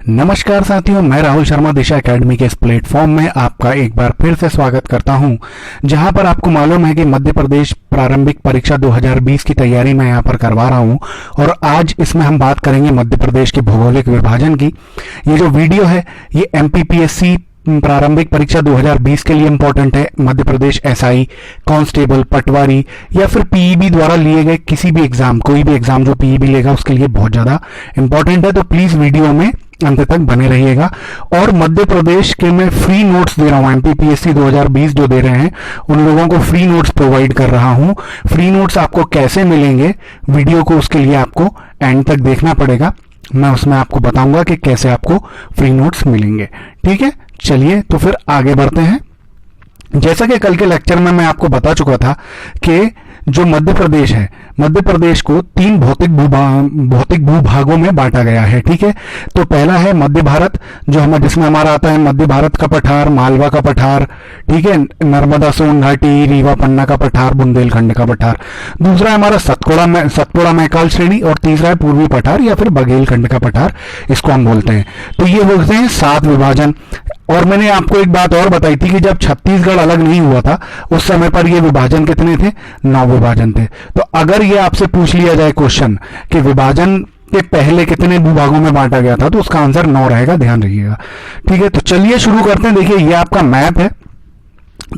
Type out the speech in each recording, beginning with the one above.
नमस्कार साथियों, मैं राहुल शर्मा दिशा एकेडमी के इस प्लेटफॉर्म में आपका एक बार फिर से स्वागत करता हूं, जहां पर आपको मालूम है कि मध्य प्रदेश प्रारंभिक परीक्षा 2020 की तैयारी मैं यहां पर करवा रहा हूं। और आज इसमें हम बात करेंगे मध्य प्रदेश के भौगोलिक विभाजन की। ये जो वीडियो है ये एमपीपीएससी प्रारंभिक परीक्षा 2020 के लिए इंपॉर्टेंट है। मध्य प्रदेश एसआई, कांस्टेबल, पटवारी या फिर पीईबी द्वारा लिए गए किसी भी एग्जाम, कोई भी एग्जाम जो पीईबी लेगा उसके लिए बहुत ज्यादा इंपॉर्टेंट है। तो प्लीज वीडियो में अंत तक बने रहिएगा। और मध्य प्रदेश के मैं फ्री नोट्स दे रहा हूं, एमपीपीएससी 2020 जो दे रहे हैं उन लोगों को फ्री नोट्स प्रोवाइड कर रहा हूं। फ्री नोट्स आपको कैसे मिलेंगे, वीडियो को उसके लिए आपको एंड तक देखना पड़ेगा। मैं उसमें आपको बताऊंगा कि कैसे आपको फ्री नोट्स मिलेंगे। ठीक है, चलिए तो फिर आगे बढ़ते हैं। जैसा कि कल के लेक्चर में मैं आपको बता चुका था कि जो मध्य प्रदेश है, मध्य प्रदेश को तीन भौतिक भूभागों में बांटा गया है। ठीक है, तो पहला है मध्य भारत, जो हमें जिसमें हमारा आता है मध्य भारत का पठार, मालवा का पठार, ठीक है, नर्मदा सोन घाटी, रीवा पन्ना का पठार, बुंदेलखंड का पठार। दूसरा है हमारा सतपुड़ा मैकाल श्रेणी, और तीसरा है पूर्वी पठार या फिर बघेलखंड का पठार, इसको हम बोलते हैं। तो ये बोलते हैं 7 विभाजन। और मैंने आपको एक बात और बताई थी कि जब छत्तीसगढ़ अलग नहीं हुआ था उस समय पर ये विभाजन कितने थे? 9 विभाजन थे। तो अगर ये आपसे पूछ लिया जाए क्वेश्चन कि विभाजन के पहले कितने भूभागों में बांटा गया था, तो उसका आंसर 9 रहेगा, ध्यान रखिएगा। ठीक है, तो चलिए शुरू करते हैं। देखिए ये आपका मैप है,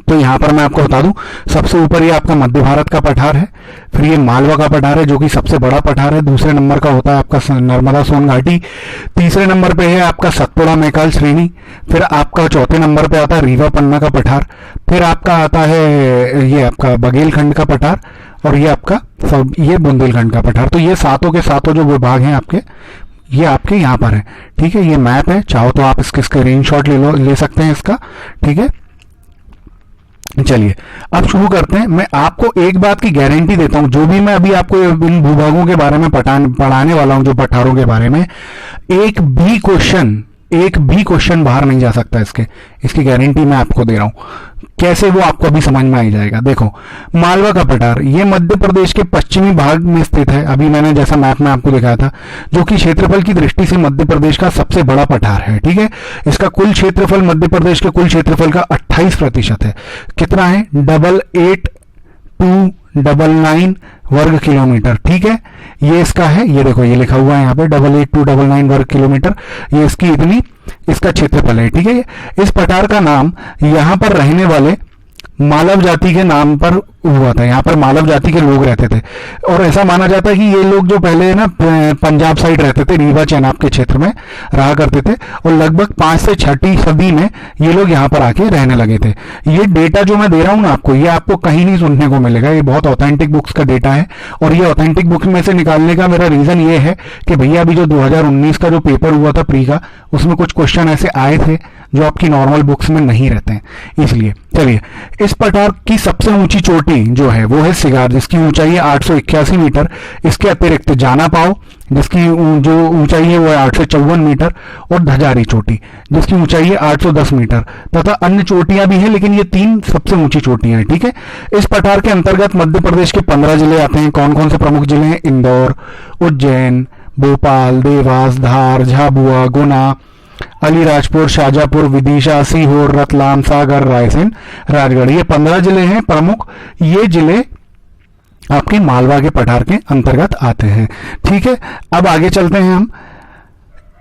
तो यहां पर मैं आपको बता दूं, सबसे ऊपर ये आपका मध्य भारत का पठार है, फिर ये मालवा का पठार है जो कि सबसे बड़ा पठार है, दूसरे नंबर का होता है आपका नर्मदा सोन घाटी, तीसरे नंबर पे है आपका सतपुड़ा मैकाल श्रेणी, फिर आपका चौथे नंबर पे आता है रीवा पन्ना का पठार, फिर आपका आता है ये आपका बघेलखंड का पठार, और ये आपका ये बुंदेलखंड का पठार। तो ये सातों के सातों जो विभाग हैं आपके, ये आपके यहाँ पर है। ठीक है, ये मैप है, चाहो तो आप इसके स्क्रीनशॉट ले सकते हैं इसका। ठीक है, चलिए अब शुरू करते हैं। मैं आपको एक बात की गारंटी देता हूं, जो भी मैं अभी आपको इन भूभागों के बारे में पढ़ाने वाला हूं, जो पठारों के बारे में, एक भी क्वेश्चन बाहर नहीं जा सकता इसकी गारंटी मैं आपको दे रहा हूं। कैसे, वो आपको अभी समझ में आ जाएगा। देखो, मालवा का पठार ये मध्य प्रदेश के पश्चिमी भाग में स्थित है, अभी मैंने जैसा मैप में आपको दिखाया था, जो कि क्षेत्रफल की दृष्टि से मध्य प्रदेश का सबसे बड़ा पठार है। ठीक है, इसका कुल क्षेत्रफल मध्य प्रदेश के कुल क्षेत्रफल का 28% है। कितना है? 88,299 वर्ग किलोमीटर। ठीक है, ये इसका है, ये देखो ये लिखा हुआ है यहाँ पे 88,299 वर्ग किलोमीटर, ये इसका क्षेत्रफल है। ठीक है, इस पठार का नाम यहां पर रहने वाले मालव जाति के नाम पर हुआ था। यहाँ पर मालव जाति के लोग रहते थे, और ऐसा माना जाता है कि ये लोग जो पहले ना पंजाब साइड रहते थे, रीवा चेनाब के क्षेत्र में रहा करते थे, और लगभग 5 से 6वीं सदी में ये लोग यहाँ पर आके रहने लगे थे। ये डेटा जो मैं दे रहा हूँ ना आपको, ये आपको कहीं नहीं सुनने को मिलेगा, ये बहुत ऑथेंटिक बुक्स का डेटा है। और ये ऑथेंटिक बुक में से निकालने का मेरा रीजन ये है कि भैया अभी जो 2019 का जो पेपर हुआ था प्री का, उसमें कुछ क्वेश्चन ऐसे आए थे जो आपकी नॉर्मल बुक्स में नहीं रहते हैं, इसलिए। चलिए, इस पठार की सबसे ऊंची चोटी जो है वो है सिगार, जिसकी ऊंचाई है 881 मीटर। इसके अतिरिक्त जाना पाओ, जिसकी जो ऊंचाई है वो है 854 मीटर, और धजारी चोटी जिसकी ऊंचाई है 810 मीटर, तथा अन्य चोटियां भी हैं, लेकिन ये 3 सबसे ऊंची चोटियां हैं। ठीक है, इस पठार के अंतर्गत मध्य प्रदेश के 15 जिले आते हैं। कौन कौन से प्रमुख जिले हैं? इंदौर, उज्जैन, भोपाल, देवास, धार, झाबुआ, गुना, अलीराजपुर, शाजापुर, विदिशा, सीहोर, रतलाम, सागर, रायसेन, राजगढ़। ये 15 जिले हैं प्रमुख। ये जिले आपके मालवा के पठार के अंतर्गत आते हैं। ठीक है, अब आगे चलते हैं हम।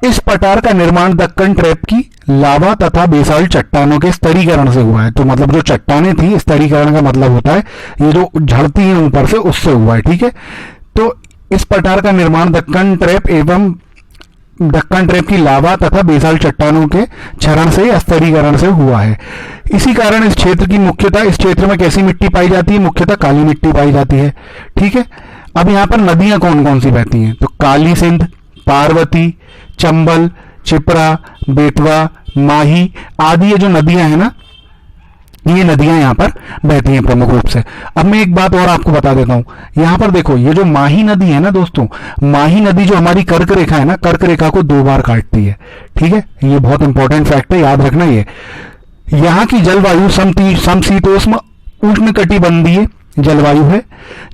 इस पठार का निर्माण दक्कन ट्रैप की लावा तथा बेसाल्ट चट्टानों के स्तरीकरण से हुआ है। तो मतलब जो चट्टानें थी, स्तरीकरण का मतलब होता है ये जो झड़ती हैं ऊपर से, उससे हुआ है। ठीक है, तो इस पठार का निर्माण दक्कन ट्रैप की लावा तथा बेसाल्ट चट्टानों के क्षरण से, स्तरीकरण से हुआ है। इसी कारण इस क्षेत्र में कैसी मिट्टी पाई जाती है? मुख्यतः काली मिट्टी पाई जाती है। ठीक है, अब यहां पर नदियां कौन कौन सी बहती हैं? तो काली सिंध, पार्वती, चंबल, चिपरा, बेतवा, माही आदि ये जो नदियां हैं ना, ये नदियां यहां पर बहती हैं प्रमुख रूप से। अब मैं एक बात और आपको बता देता हूं, यहां पर देखो ये जो माही नदी है ना दोस्तों, माही नदी जो हमारी कर्क रेखा है ना, कर्क रेखा को 2 बार काटती है। ठीक है, ये बहुत इंपॉर्टेंट फैक्ट है, याद रखना। ये यहां की जलवायु समशीतोष्ण उष्णकटिबंधीय जलवायु है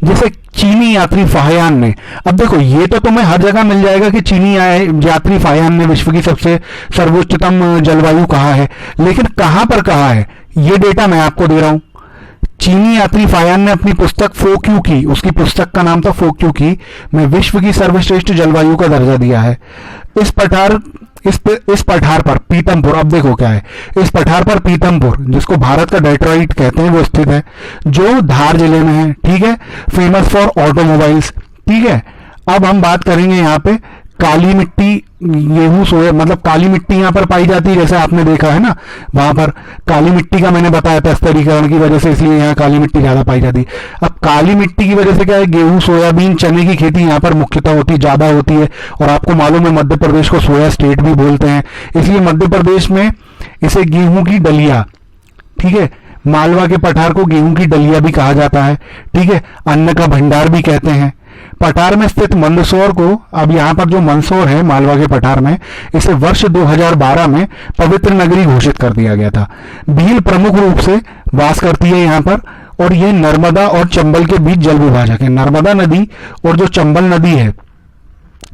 जिसे चीनी यात्री फाहियान ने, अब देखो ये तो तुम्हें हर जगह मिल जाएगा कि चीनी यात्री फाहियान ने विश्व की सबसे सर्वोच्चतम जलवायु कहा है, लेकिन कहां पर कहा है ये डेटा मैं आपको दे रहा हूं। चीनी यात्री फाहियान ने अपनी पुस्तक फोक्यू की, उसकी पुस्तक का नाम था फोक्यू की, में विश्व की सर्वश्रेष्ठ जलवायु का दर्जा दिया है। इस पठार पर पीतमपुर, अब देखो क्या है, इस पठार पर पीतमपुर, जिसको भारत का डेट्रॉइट कहते हैं, वो स्थित है, जो धार जिले में है। ठीक है, फेमस फॉर ऑटोमोबाइल्स। ठीक है, अब हम बात करेंगे यहाँ पे काली मिट्टी, गेहूं सोया, मतलब काली मिट्टी यहां पर पाई जाती है, जैसे आपने देखा है ना वहां पर काली मिट्टी का मैंने बताया था स्तरीकरण की वजह से, इसलिए यहाँ काली मिट्टी ज्यादा पाई जाती है। अब काली मिट्टी की वजह से क्या है, गेहूं सोयाबीन चने की खेती यहाँ पर मुख्यतः होती है, ज्यादा होती है। और आपको मालूम है मध्य प्रदेश को सोया स्टेट भी बोलते हैं, इसलिए मध्य प्रदेश में इसे गेहूं की डलिया, ठीक है, मालवा के पठार को गेहूं की डलिया भी कहा जाता है। ठीक है, अन्न का भंडार भी कहते हैं। पठार में स्थित मंदसौर को, अब यहां पर जो मंदसौर है मालवा के पठार में, इसे वर्ष 2012 में पवित्र नगरी घोषित कर दिया गया था। भील प्रमुख रूप से वास करती है यहां पर, और यह नर्मदा और चंबल के बीच जल विभाजक है। नर्मदा नदी और जो चंबल नदी है,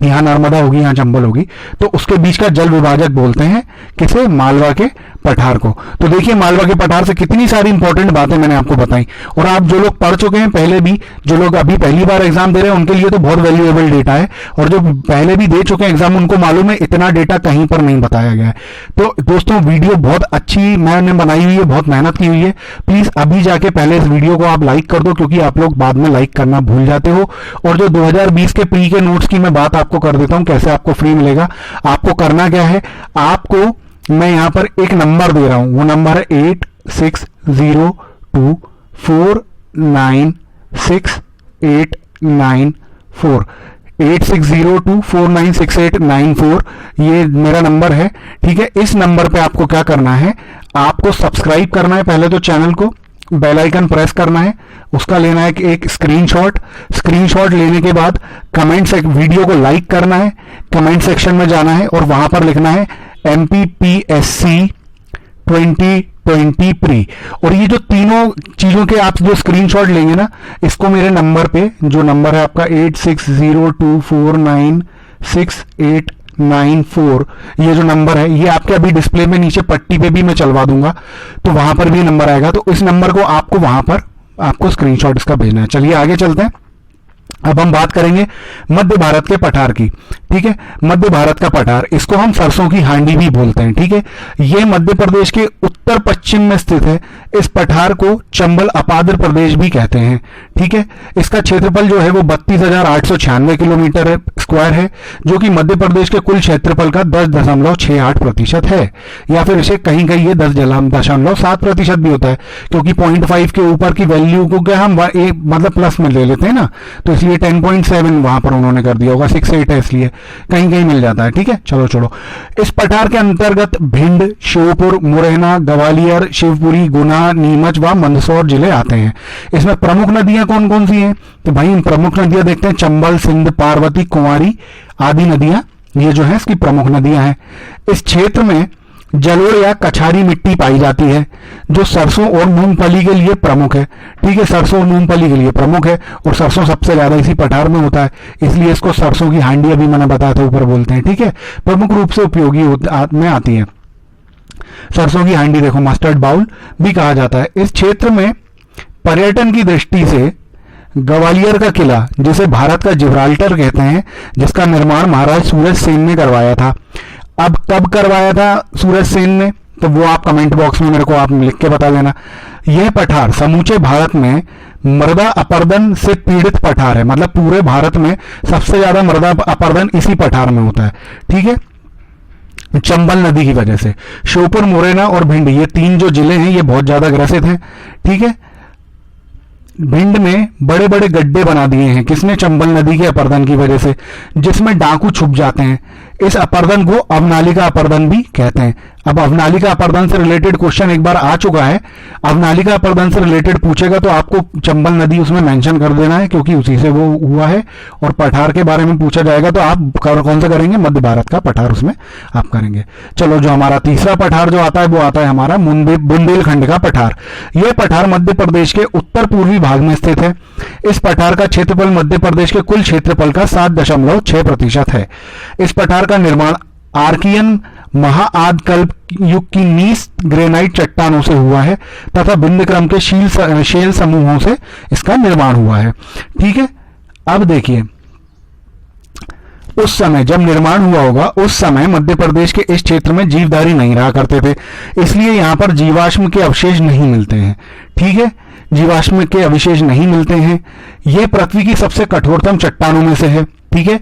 यहां नर्मदा होगी यहां चंबल होगी, तो उसके बीच का जल विभाजक बोलते हैं किसे, मालवा के पठार को। तो देखिए मालवा के पठार से कितनी सारी इंपॉर्टेंट बातें मैंने आपको बताई, और आप जो लोग पढ़ चुके हैं पहले भी, जो लोग अभी पहली बार एग्जाम दे रहे हैं उनके लिए तो बहुत वैल्यूएबल डेटा है, और जो पहले भी दे चुके हैं एग्जाम उनको मालूम है इतना डेटा कहीं पर नहीं बताया गया है। तो दोस्तों वीडियो बहुत अच्छी मैंने बनाई हुई है, बहुत मेहनत की हुई है। प्लीज अभी जाके पहले इस वीडियो को आप लाइक कर दो, क्योंकि आप लोग बाद में लाइक करना भूल जाते हो। और जो 2020 के प्री के नोट्स की मैं बात आपको कर देता हूं, कैसे आपको फ्री मिलेगा। आपको करना क्या है, आपको मैं यहां पर एक नंबर दे रहा हूं, वो नंबर है 8602496894, 8602496894, ये मेरा नंबर है। ठीक है, इस नंबर पे आपको क्या करना है, आपको सब्सक्राइब करना है पहले तो चैनल को, बेल आइकन प्रेस करना है, उसका लेना है एक स्क्रीनशॉट। स्क्रीनशॉट लेने के बाद वीडियो को लाइक करना है, कमेंट सेक्शन में जाना है और वहां पर लिखना है MPPSC 2020 प्री। और ये जो तीनों चीजों के आप जो स्क्रीनशॉट लेंगे ना, इसको मेरे नंबर पे, जो नंबर है आपका 8602496894, ये जो नंबर है ये आपके अभी डिस्प्ले में नीचे पट्टी पे भी मैं चलवा दूंगा, तो वहां पर भी नंबर आएगा। तो इस नंबर को आपको वहां पर आपको स्क्रीनशॉट इसका भेजना है। चलिए आगे चलते हैं। अब हम बात करेंगे मध्य भारत के पठार की। ठीक है, मध्य भारत का पठार, इसको हम सरसों की हांडी भी बोलते हैं। ठीक है, यह मध्य प्रदेश के उत्तर पश्चिम में स्थित है। इस पठार को चंबल अपाद्र प्रदेश भी कहते हैं। ठीक है, इसका क्षेत्रफल जो है वो 32,896 किलोमीटर स्क्वायर है, जो कि मध्य प्रदेश के कुल क्षेत्रफल का 10.68% है, या फिर इसे कहीं कहीं ये 10.7% भी होता है, क्योंकि 0.5 के ऊपर की वैल्यू को क्या हम मतलब प्लस में ले लेते हैं ना, तो इसलिए 10.7 वहां पर उन्होंने कर दिया होगा, 6.8 है इसलिए कहीं कहीं मिल जाता है। ठीक है, चलो छोड़ो। इस पठार के अंतर्गत भिंड, श्योपुर, मुरैना, ग्वालियर, शिवपुरी, गुना, नीमच व मंदसौर जिले आते हैं। इसमें प्रमुख नदियां कौन कौन सी हैं, तो भाई प्रमुख नदियां देखते हैं, चंबल, सिंध, पार्वती, कुंवारी आदि नदियां, ये जो है इसकी प्रमुख नदियां हैं। इस क्षेत्र में जलोढ़ या कछारी मिट्टी पाई जाती है, जो सरसों और मूंगफली के लिए प्रमुख है। ठीक है, सरसों और मूंगफली के लिए प्रमुख है, और सरसों सबसे ज्यादा इसी पठार में होता है, इसलिए इसको सरसों की हांडी अभी मैंने बताया था ऊपर बोलते हैं। ठीक है, प्रमुख रूप से उपयोगी में आती है सरसों की हांडी, देखो मस्टर्ड बाउल भी कहा जाता है। इस क्षेत्र में पर्यटन की दृष्टि से ग्वालियर का किला, जिसे भारत का जिब्राल्टर कहते हैं, जिसका निर्माण महाराज सूरज सेन ने करवाया था। अब कब करवाया था सूरज सेन ने, तो वो आप कमेंट बॉक्स में मेरे को आप लिख के बता देना। यह पठार समूचे भारत में मृदा अपरदन से पीड़ित पठार है, मतलब पूरे भारत में सबसे ज्यादा मृदा अपरदन इसी पठार में होता है। ठीक है, चंबल नदी की वजह से। श्योपुर, मुरैना और भिंड, ये तीन जो जिले हैं ये बहुत ज्यादा ग्रसित हैं। ठीक है, भिंड में बड़े बड़े गड्ढे बना दिए हैं, किसने, चंबल नदी के अपरदन की वजह से, जिसमें डाकू छुप जाते हैं। इस अपर्दन को अवनालिका अपर्दन भी कहते हैं। अब अवनालिका अपर्दन से रिलेटेड क्वेश्चन एक बार आ चुका है, अवनालिका अपर्दन से रिलेटेड पूछेगा तो आपको चंबल नदी उसमें मेंशन कर देना है, क्योंकि उसी से वो हुआ है। और पठार के बारे में पूछा जाएगा तो आप कौन सा करेंगे, मध्य भारत का पठार उसमें आप करेंगे। चलो, जो हमारा तीसरा पठार जो आता है वो आता है हमारा बुंदेलखंड का पठार। यह पठार मध्य प्रदेश के उत्तर पूर्वी भाग में स्थित है। इस पठार का क्षेत्रफल मध्य प्रदेश के कुल क्षेत्रफल का 7.6% है। इस पठार का निर्माण आर्कियन महाआदकल्प युग की नीस ग्रेनाइट चट्टानों से हुआ है तथा बिंद क्रम के शेल समूहों से इसका निर्माण हुआ है। ठीक है, अब देखिए, उस समय जब निर्माण हुआ होगा उस समय मध्य प्रदेश के इस क्षेत्र में जीवधारी नहीं रहा करते थे, इसलिए यहां पर जीवाश्म के अवशेष नहीं मिलते हैं। ठीक है, जीवाश्म के अवशेष नहीं मिलते हैं। यह पृथ्वी की सबसे कठोरतम चट्टानों में से है। ठीक है, इस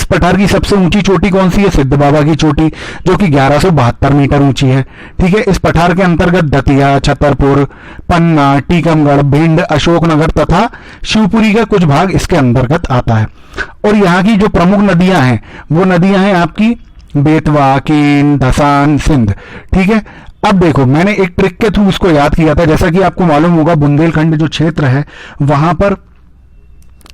पठार की सबसे ऊंची चोटी कौन सी है, सिद्ध बाबा की चोटी, जो कि 1172 मीटर ऊंची है। ठीक है, इस पठार के अंतर्गत दतिया, छतरपुर, पन्ना, टीकमगढ़, भिंड, अशोकनगर तथा शिवपुरी का कुछ भाग इसके अंतर्गत आता है। और यहाँ की जो प्रमुख नदियां हैं वो नदियां हैं आपकी बेतवा, केन, धसान, सिंध। ठीक है, अब देखो, मैंने एक ट्रिक के थ्रू उसको याद किया था। जैसा कि आपको मालूम होगा, बुंदेलखंड जो क्षेत्र है वहां पर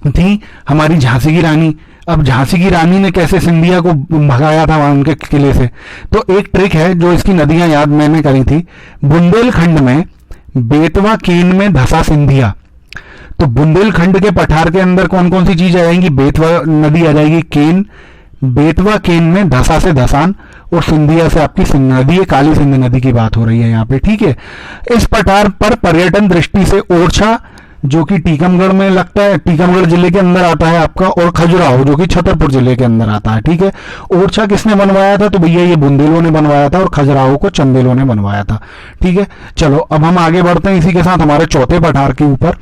थी हमारी झांसी की रानी। अब झांसी की रानी ने कैसे सिंधिया को भगाया था वहां उनके किले से, तो एक ट्रिक है जो इसकी नदियां याद मैंने करी थी। बुंदेलखंड में बेतवा, केन में धसा, सिंधिया। तो बुंदेलखंड के पठार के अंदर कौन कौन सी चीज आ जाएंगी, बेतवा नदी आ जाएगी, केन, बेतवा केन में धसा से धसान, और सिंधिया से आपकी सिंध नदी है, काली सिंध नदी की बात हो रही है यहाँ पे। ठीक है, इस पठार पर पर्यटन दृष्टि से ओरछा, जो कि टीकमगढ़ में लगता है, टीकमगढ़ जिले के अंदर आता है आपका, और खजुराहो जो कि छतरपुर जिले के अंदर आता है। ठीक है, ओरछा किसने बनवाया था, तो भैया ये बुंदेलों ने बनवाया था, और खजुराहो को चंदेलों ने बनवाया था। ठीक है, चलो अब हम आगे बढ़ते हैं इसी के साथ हमारे चौथे पठार के ऊपर,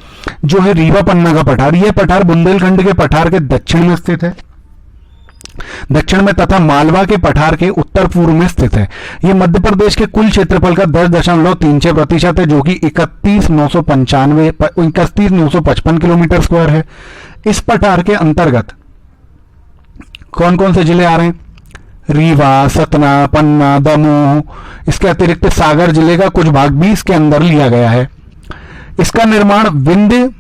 जो है रीवा पन्ना का पठार। यह पठार बुंदेलखंड के पठार के दक्षिण में स्थित है, दक्षिण में, तथा मालवा के पठार के उत्तर पूर्व में स्थित है। यह मध्य प्रदेश के कुल क्षेत्रफल का 10.36% है, जो कि 31,955 किलोमीटर स्क्वायर है। इस पठार के अंतर्गत कौन कौन से जिले आ रहे हैं, रीवा, सतना, पन्ना, दमोह, इसके अतिरिक्त सागर जिले का कुछ भाग भी इसके अंदर लिया गया है। इसका निर्माण विंध्य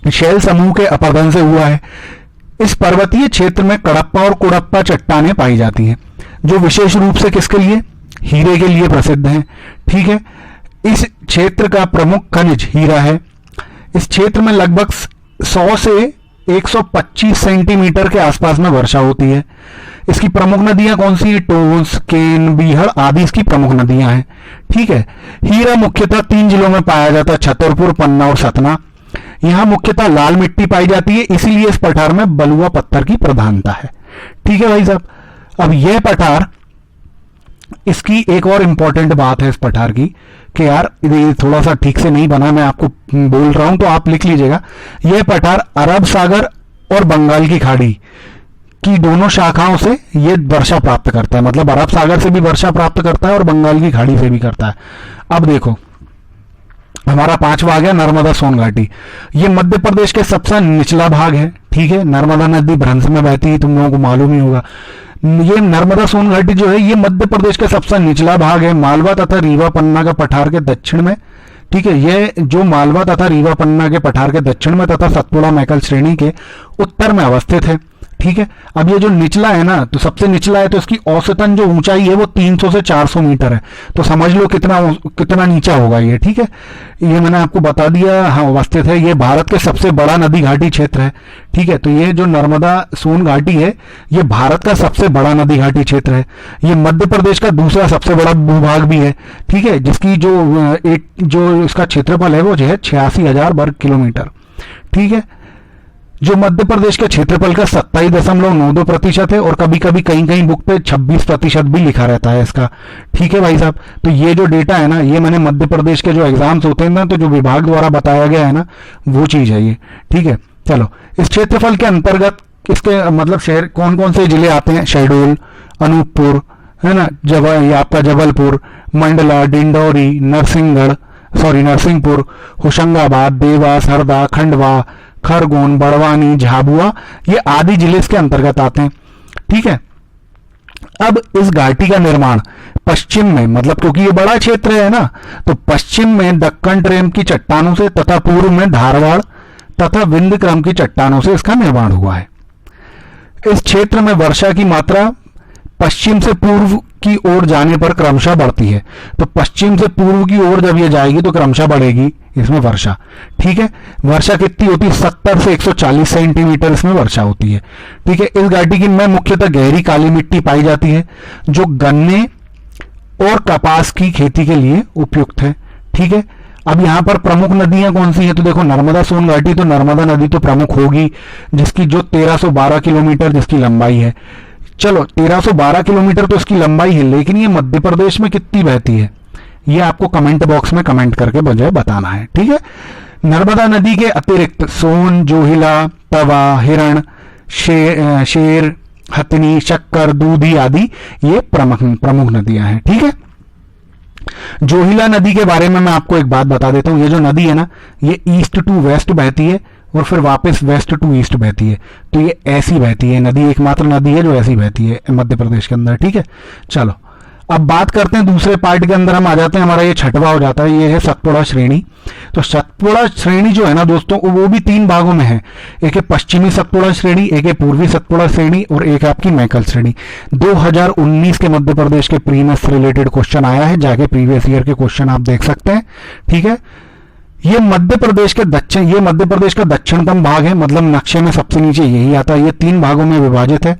शैल समूह के अपर्दन से हुआ है। इस पर्वतीय क्षेत्र में कडप्पा और कुड़प्पा चट्टानें पाई जाती हैं, जो विशेष रूप से किसके लिए, हीरे के लिए प्रसिद्ध हैं। ठीक है, इस क्षेत्र का प्रमुख खनिज हीरा है। इस क्षेत्र में लगभग 100 से 125 सेंटीमीटर के आसपास में वर्षा होती है। इसकी प्रमुख नदियां कौन सी है, टोंस, केन, बीहड़ आदि इसकी प्रमुख नदियां हैं। ठीक है, हीरा मुख्यतः 3 जिलों में पाया जाता है, छतरपुर, पन्ना और सतना। यहां मुख्यतः लाल मिट्टी पाई जाती है, इसीलिए इस पठार में बलुआ पत्थर की प्रधानता है। ठीक है भाई साहब, अब यह पठार, इसकी एक और इंपॉर्टेंट बात है इस पठार की कि यार ये थोड़ा सा ठीक से नहीं बना, मैं आपको बोल रहा हूं तो आप लिख लीजिएगा। यह पठार अरब सागर और बंगाल की खाड़ी की दोनों शाखाओं से यह वर्षा प्राप्त करता है, मतलब अरब सागर से भी वर्षा प्राप्त करता है और बंगाल की खाड़ी से भी करता है। अब देखो, हमारा पांचवा आ गया नर्मदा सोन घाटी। ये मध्य प्रदेश के सबसे निचला भाग है। ठीक है, नर्मदा नदी भ्रंश में बहती है, तुम लोगों को मालूम ही होगा। ये नर्मदा सोन घाटी जो है ये मध्य प्रदेश का सबसे निचला भाग है, मालवा तथा रीवा पन्ना का पठार के दक्षिण में। ठीक है, ये जो मालवा तथा रीवा पन्ना के पठार के दक्षिण में तथा सतपुड़ा मैकल श्रेणी के उत्तर में अवस्थित है। ठीक है, अब ये जो निचला है ना, तो सबसे निचला है तो इसकी औसतन जो ऊंचाई है वो 300 से 400 मीटर है, तो समझ लो कितना नीचा होगा ये। ठीक है, ये मैंने आपको बता दिया, हाँ अवस्थित है। ये भारत के सबसे बड़ा नदी घाटी क्षेत्र है। ठीक है, तो ये जो नर्मदा सोन घाटी है ये भारत का सबसे बड़ा नदी घाटी क्षेत्र है। ये मध्य प्रदेश का दूसरा सबसे बड़ा भूभाग भी है। ठीक है, जिसकी जो इसका क्षेत्रफल है वो जो है 86,000 वर्ग किलोमीटर। ठीक है, जो मध्य प्रदेश के क्षेत्रफल का 27.92% है, और कभी कभी कहीं कहीं बुक पे 26% भी लिखा रहता है इसका। ठीक है भाई साहब, तो ये जो डेटा है ना, ये मैंने मध्य प्रदेश के जो एग्जाम्स होते हैं ना, तो जो विभाग द्वारा बताया गया है ना, वो चीज है ये। ठीक है, चलो इस क्षेत्रफल के अंतर्गत इसके मतलब शहर कौन कौन से जिले आते हैं, शहडोल, अनूपपुर है ना, ये आपका जबलपुर, मंडला, डिंडौरी, नरसिंहपुर, होशंगाबाद, देवास, हरदा, खंडवा, खरगोन, बड़वानी, झाबुआ, ये आदि जिले इसके अंतर्गत आते हैं। ठीक है। अब इस घाटी का निर्माण पश्चिम में, मतलब क्योंकि ये बड़ा क्षेत्र है ना, तो पश्चिम में दक्कन ट्रेम की चट्टानों से तथा पूर्व में धारवाड़ तथा विंध्य क्रम की चट्टानों से इसका निर्माण हुआ है। इस क्षेत्र में वर्षा की मात्रा पश्चिम से पूर्व की ओर जाने पर क्रमशः बढ़ती है। तो पश्चिम से पूर्व की ओर जब ये जाएगी तो क्रमशः बढ़ेगी इसमें वर्षा। ठीक है, वर्षा कितनी होती है? 70 से 140 सेंटीमीटर इसमें वर्षा होती है। ठीक है, इस घाटी की में मुख्यतः गहरी काली मिट्टी पाई जाती है जो गन्ने और कपास की खेती के लिए उपयुक्त है। ठीक है, अब यहां पर प्रमुख नदियां कौन सी हैं? तो देखो, नर्मदा सोन घाटी, तो नर्मदा नदी तो प्रमुख होगी, जिसकी जो 1312 किलोमीटर जिसकी लंबाई है। चलो, 1312 किलोमीटर तो इसकी लंबाई है, लेकिन ये मध्य प्रदेश में कितनी बहती है ये आपको कमेंट बॉक्स में कमेंट करके मुझे बताना है। ठीक है, नर्मदा नदी के अतिरिक्त सोन, जोहिला, तवा, हिरण, शेर, हथनी, शक्कर, दूधी आदि ये प्रमुख नदियां हैं। ठीक है, जोहिला नदी के बारे में मैं आपको एक बात बता देता हूं। ये जो नदी है ना, ये ईस्ट टू वेस्ट बहती है और फिर वापस वेस्ट टू ईस्ट बहती है। तो ये ऐसी बहती है नदी, एकमात्र नदी है जो ऐसी बहती है मध्य प्रदेश के अंदर। ठीक है, चलो अब बात करते हैं दूसरे पार्ट के अंदर, हम आ जाते हैं, हमारा ये छठवां हो जाता है, ये है सतपुड़ा श्रेणी। तो सतपुड़ा श्रेणी जो है ना दोस्तों, वो भी 3 भागों में है। एक है पश्चिमी सतपुड़ा श्रेणी, एक है पूर्वी सतपुड़ा श्रेणी और एक है आपकी मैकल श्रेणी। 2019 के मध्य प्रदेश के प्रीवियस रिलेटेड क्वेश्चन आया है, जाके प्रीवियस ईयर के क्वेश्चन आप देख सकते हैं। ठीक है, ये मध्य प्रदेश का दक्षिणतम भाग है, मतलब नक्शे में सबसे नीचे यही आता है। ये 3 भागों में विभाजित है।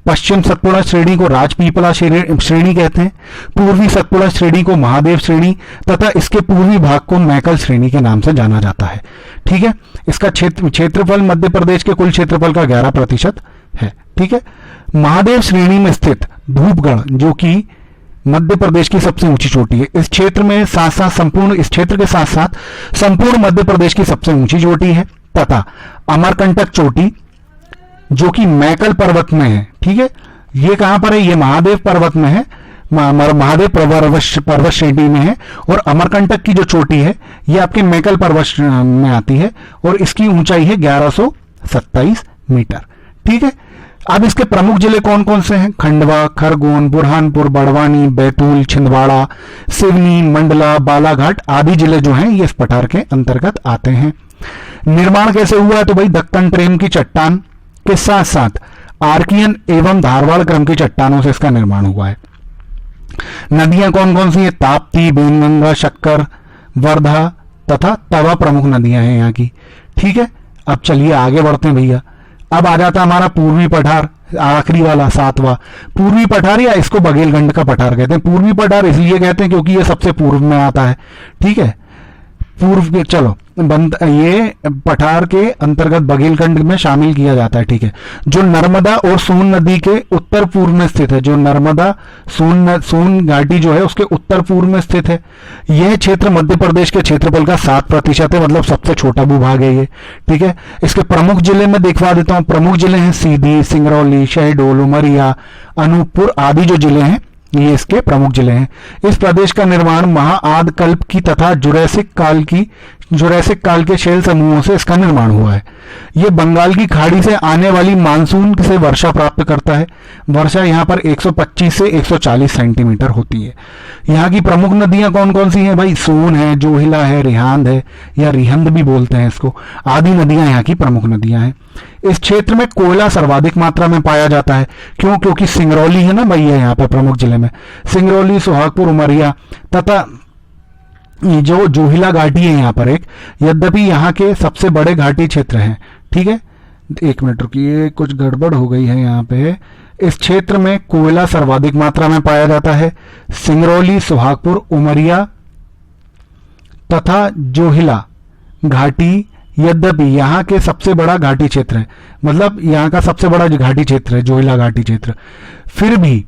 पश्चिम सतपुड़ा श्रेणी को राजपीपला श्रेणी कहते हैं, पूर्वी सतपुड़ा श्रेणी को महादेव श्रेणी तथा इसके पूर्वी भाग को मैकल श्रेणी के नाम से जाना जाता है। ठीक है, इसका क्षेत्रफल मध्य प्रदेश के कुल क्षेत्रफल का 11% है। ठीक है, महादेव श्रेणी में स्थित धूपगढ़, जो कि मध्य प्रदेश की सबसे ऊंची चोटी है, इस क्षेत्र के साथ साथ संपूर्ण मध्य प्रदेश की सबसे ऊंची चोटी है, तथा अमरकंटक चोटी जो कि मैकल पर्वत में है। ठीक है, ये कहां पर है? ये महादेव पर्वत में है, महादेव पर्वत श्रेणी में है, और अमरकंटक की जो चोटी है ये आपके मैकल पर्वत में आती है और इसकी ऊंचाई है 1127 मीटर। ठीक है, अब इसके प्रमुख जिले कौन कौन से हैं? खंडवा, खरगोन, बुरहानपुर, बड़वानी, बैतूल, छिंदवाड़ा, सिवनी, मंडला, बालाघाट आदि जिले जो हैं ये इस पठार के अंतर्गत आते हैं। निर्माण कैसे हुआ है? तो भाई दक्कन ट्रेम की चट्टान के साथ साथ आर्कियन एवं धारवाड़ क्रम की चट्टानों से इसका निर्माण हुआ है। नदियां कौन कौन सी हैं? ताप्ती, बेनगंगा, शक्कर, वर्धा तथा तवा प्रमुख नदियां हैं यहाँ की। ठीक है, अब चलिए आगे बढ़ते हैं भैया। अब आ जाता है हमारा पूर्वी पठार, आखिरी वाला 7वां पूर्वी पठार, या इसको बघेलखंड का पठार कहते हैं। पूर्वी पठार इसलिए कहते हैं क्योंकि ये सबसे पूर्व में आता है। ठीक है, पूर्व के, चलो ये पठार के अंतर्गत बघेलखंड में शामिल किया जाता है। ठीक है, जो नर्मदा और सोन नदी के उत्तर पूर्व में स्थित है, जो नर्मदा सोन घाटी जो है उसके उत्तर पूर्व में स्थित है। यह क्षेत्र मध्य प्रदेश के क्षेत्रफल का 7% है, मतलब सबसे छोटा भूभाग है ये। ठीक है, इसके प्रमुख जिले में दिखवा देता हूं। प्रमुख जिले हैं सीधी, सिंगरौली, शहडोल, उमरिया, अनूपपुर आदि जो जिले हैं ये इसके प्रमुख जिले हैं। इस प्रदेश का निर्माण महाआदकल्प की तथा जुरैसिक काल के शैल समूहों से इसका निर्माण हुआ है। यह बंगाल की खाड़ी से आने वाली मानसून से वर्षा प्राप्त करता है। वर्षा यहाँ पर 125 से 140 सेंटीमीटर होती है। यहाँ की प्रमुख नदियां कौन कौन सी हैं? भाई सोन है, जोहिला है, रिहांद है या रिहंद भी बोलते हैं इसको, आदि नदियां यहाँ की प्रमुख नदियां हैं। इस क्षेत्र में कोयला सर्वाधिक मात्रा में पाया जाता है। क्यों? क्योंकि सिंगरौली है ना भैया यहाँ पे प्रमुख जिले में, सिंगरौली, सुहागपुर, उमरिया तथा जो जोहिला घाटी है यहाँ पर एक, यद्यपि यहाँ के सबसे बड़े घाटी क्षेत्र हैं। ठीक है, 1 मिनट रुकिए, कुछ गड़बड़ हो गई है यहाँ पे। इस क्षेत्र में कोयला सर्वाधिक मात्रा में पाया जाता है। सिंगरौली, सुहागपुर, उमरिया तथा जोहिला घाटी यद्यपि यहाँ के सबसे बड़ा घाटी क्षेत्र है, मतलब यहाँ का सबसे बड़ा घाटी क्षेत्र है जोहिला घाटी क्षेत्र, फिर भी,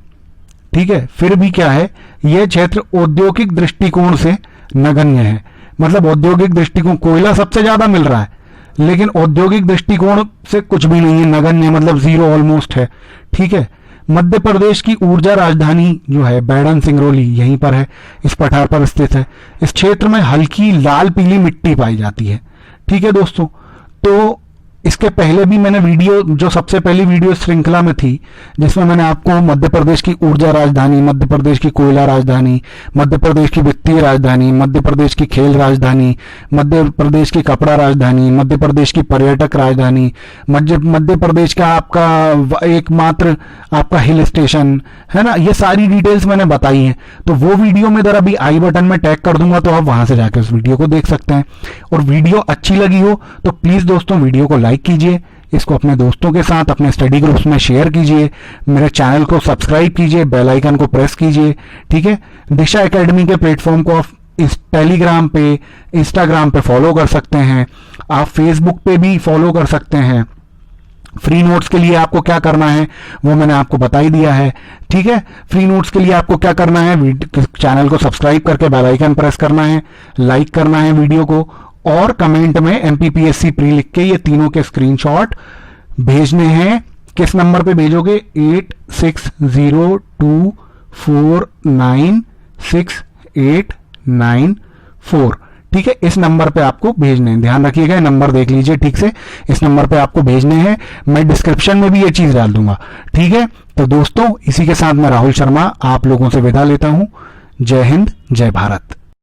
ठीक है, फिर भी क्या है, यह क्षेत्र औद्योगिक दृष्टिकोण से नगण्य है। मतलब औद्योगिक दृष्टिकोण, कोयला सबसे ज्यादा मिल रहा है लेकिन औद्योगिक दृष्टिकोण से कुछ भी नहीं है, नगण्य मतलब 0 ऑलमोस्ट है। ठीक है, मध्य प्रदेश की ऊर्जा राजधानी जो है बैडन सिंगरौली यहीं पर है, इस पठार पर स्थित है। इस क्षेत्र में हल्की लाल पीली मिट्टी पाई जाती है। ठीक है दोस्तों, तो इसके पहले भी मैंने वीडियो, जो सबसे पहली वीडियो श्रृंखला में थी, जिसमें मैंने आपको मध्य प्रदेश की ऊर्जा राजधानी, मध्य प्रदेश की कोयला राजधानी, मध्य प्रदेश की वित्तीय राजधानी, मध्य प्रदेश की खेल राजधानी, मध्य प्रदेश की कपड़ा राजधानी, मध्य प्रदेश की पर्यटक राजधानी, मध्य प्रदेश का आपका एकमात्र आपका हिल स्टेशन है ना, ये सारी डिटेल्स मैंने बताई हैं। तो वो वीडियो में अभी आई बटन में टैग कर दूंगा, तो आप वहां से जाकर उस वीडियो को देख सकते हैं। और वीडियो अच्छी लगी हो तो प्लीज दोस्तों वीडियो को लाइक कीजिए, इसको अपने दोस्तों के साथ अपने स्टडी ग्रुप्स में शेयर कीजिए, मेरे चैनल को सब्सक्राइब कीजिए, बेल आइकन को प्रेस कीजिए। ठीक है, दिशा एकेडमी के प्लेटफॉर्म को आप इस टेलीग्राम पे, इंस्टाग्राम पे फॉलो कर सकते हैं, आप फेसबुक पे भी फॉलो कर सकते हैं। फ्री नोट्स के लिए आपको क्या करना है वो मैंने आपको बता ही दिया है। ठीक है, फ्री नोट्स के लिए आपको क्या करना है, चैनल को सब्सक्राइब करके बेल आइकन प्रेस करना है, लाइक करना है वीडियो को, और कमेंट में MPPSC प्री लिख के ये तीनों के स्क्रीनशॉट भेजने हैं। किस नंबर पे भेजोगे, 8602496894। ठीक है, इस नंबर पे आपको भेजने हैं, ध्यान रखिएगा, नंबर देख लीजिए ठीक से, इस नंबर पे आपको भेजने हैं। मैं डिस्क्रिप्शन में भी ये चीज डाल दूंगा। ठीक है, तो दोस्तों इसी के साथ मैं राहुल शर्मा आप लोगों से विदा लेता हूं। जय हिंद, जय भारत।